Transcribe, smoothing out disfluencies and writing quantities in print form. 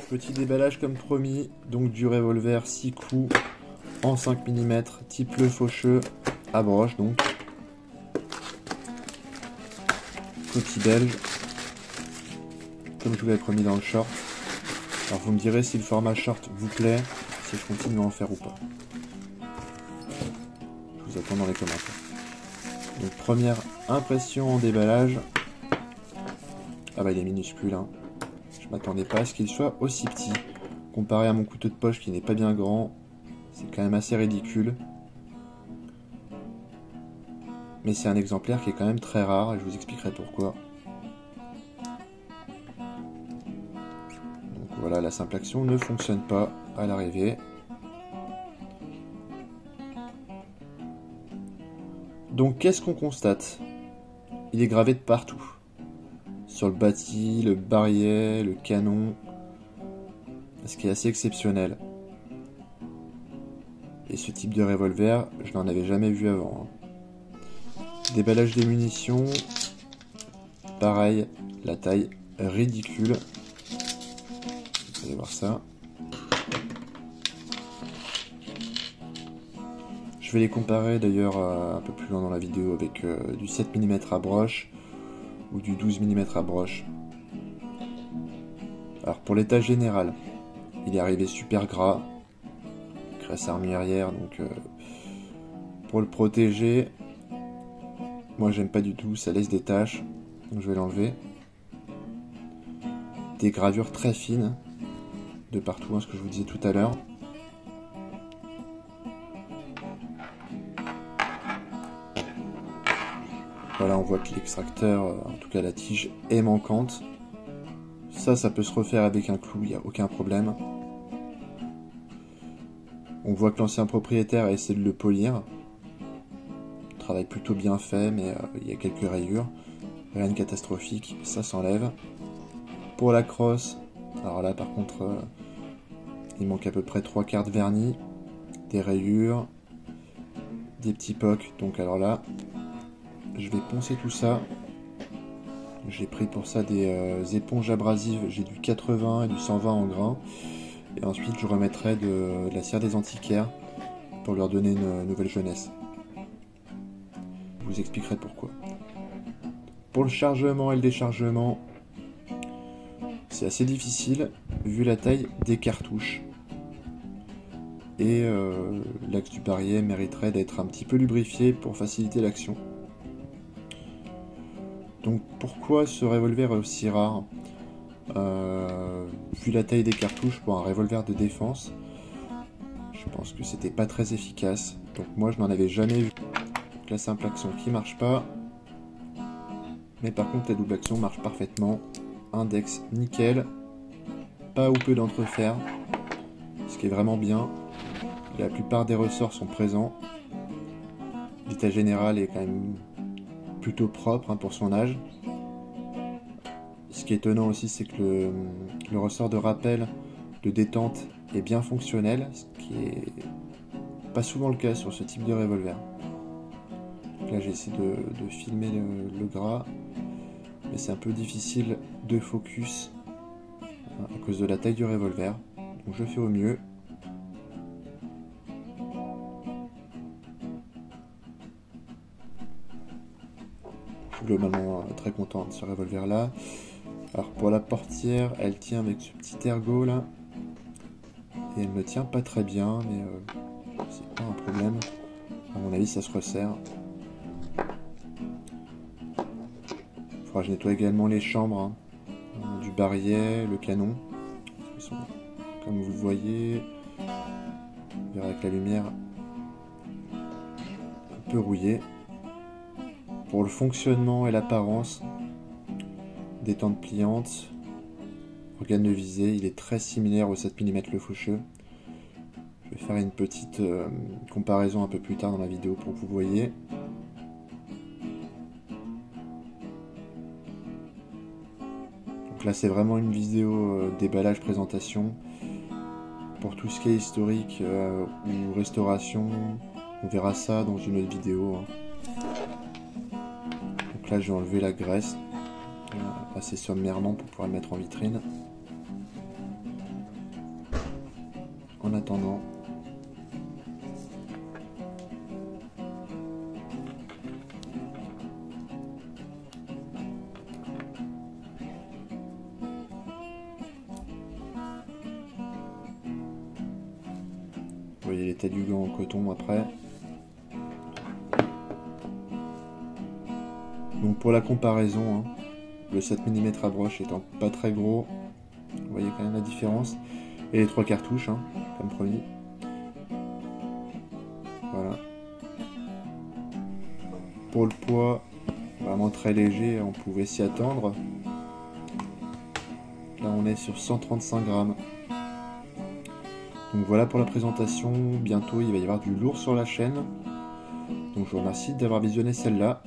Petit déballage comme promis, donc du revolver 6 coups en 5 mm, type le Faucheux, à broche donc. Copie belge, comme je vous l'avais promis dans le short. Alors vous me direz si le format short vous plaît, si je continue à en faire ou pas. Je vous attends dans les commentaires. Donc première impression en déballage. Ah bah il est minuscule hein. Je m'attendais pas à ce qu'il soit aussi petit. Comparé à mon couteau de poche qui n'est pas bien grand, c'est quand même assez ridicule. Mais c'est un exemplaire qui est quand même très rare et je vous expliquerai pourquoi. Donc voilà, la simple action ne fonctionne pas à l'arrivée. Donc qu'est-ce qu'on constate? Il est gravé de partout. Sur le bâti, le barillet, le canon. Ce qui est assez exceptionnel. Et ce type de revolver, je n'en avais jamais vu avant. Déballage des munitions. Pareil, la taille ridicule. Vous allez voir ça. Je vais les comparer d'ailleurs un peu plus loin dans la vidéo avec du 7 mm à broche ou du 12 mm à broche. Alors pour l'état général, il est arrivé super gras, graisse armurière, donc pour le protéger, moi j'aime pas du tout, ça laisse des taches, donc je vais l'enlever. Des gravures très fines, de partout, hein, ce que je vous disais tout à l'heure. Voilà, on voit que l'extracteur, en tout cas la tige, est manquante. Ça peut se refaire avec un clou, il n'y a aucun problème. On voit que l'ancien propriétaire a essayé de le polir. Travail plutôt bien fait, mais il y a quelques rayures. Rien de catastrophique, ça s'enlève. Pour la crosse, alors là par contre, il manque à peu près 3/4 de vernis. Des rayures, des petits pocs, donc alors là, je vais poncer tout ça. J'ai pris pour ça des éponges abrasives, j'ai du 80 et du 120 en grain. Et ensuite je remettrai de la cire des antiquaires pour leur donner une nouvelle jeunesse. Je vous expliquerai pourquoi. Pour le chargement et le déchargement, c'est assez difficile vu la taille des cartouches. Et l'axe du barillet mériterait d'être un petit peu lubrifié pour faciliter l'action. Donc pourquoi ce revolver est aussi rare? Vu la taille des cartouches pour un revolver de défense, je pense que c'était pas très efficace. Donc moi je n'en avais jamais vu. Donc, la simple action qui marche pas. Mais par contre la double action marche parfaitement. Index nickel. Pas ou peu d'entrefer. Ce qui est vraiment bien. La plupart des ressorts sont présents. L'état général est quand même plutôt propre hein, pour son âge. Ce qui est étonnant aussi, c'est que le ressort de rappel de détente est bien fonctionnel, ce qui est pas souvent le cas sur ce type de revolver. Donc là j'ai essayé de filmer le gras, mais c'est un peu difficile de focus à cause de la taille du revolver. Donc je fais au mieux. Globalement très content de ce revolver là. Alors pour la portière, elle tient avec ce petit ergot là. Et elle ne tient pas très bien, mais c'est pas un problème. À mon avis ça se resserre. Il faudra que je nettoie également les chambres hein, du barillet, le canon. Ils sont, comme vous le voyez, on verra avec la lumière, un peu rouillés. Pour le fonctionnement et l'apparence, détente pliante, organe de visée, il est très similaire au 7 mm le Faucheux. Je vais faire une petite comparaison un peu plus tard dans la vidéo pour que vous voyez. Donc là c'est vraiment une vidéo déballage présentation. Pour tout ce qui est historique ou restauration, on verra ça dans une autre vidéo. Hein. Donc là j'ai enlevé la graisse assez sommairement pour pouvoir le mettre en vitrine. attendant. Vous voyez l'état du gant en coton après. Donc pour la comparaison, hein, le 7 mm à broche étant pas très gros, vous voyez quand même la différence. Et les 3 cartouches, hein, comme promis. Voilà. Pour le poids, vraiment très léger, on pouvait s'y attendre. Là on est sur 135 grammes. Donc voilà pour la présentation. Bientôt il va y avoir du lourd sur la chaîne. Donc je vous remercie d'avoir visionné celle-là.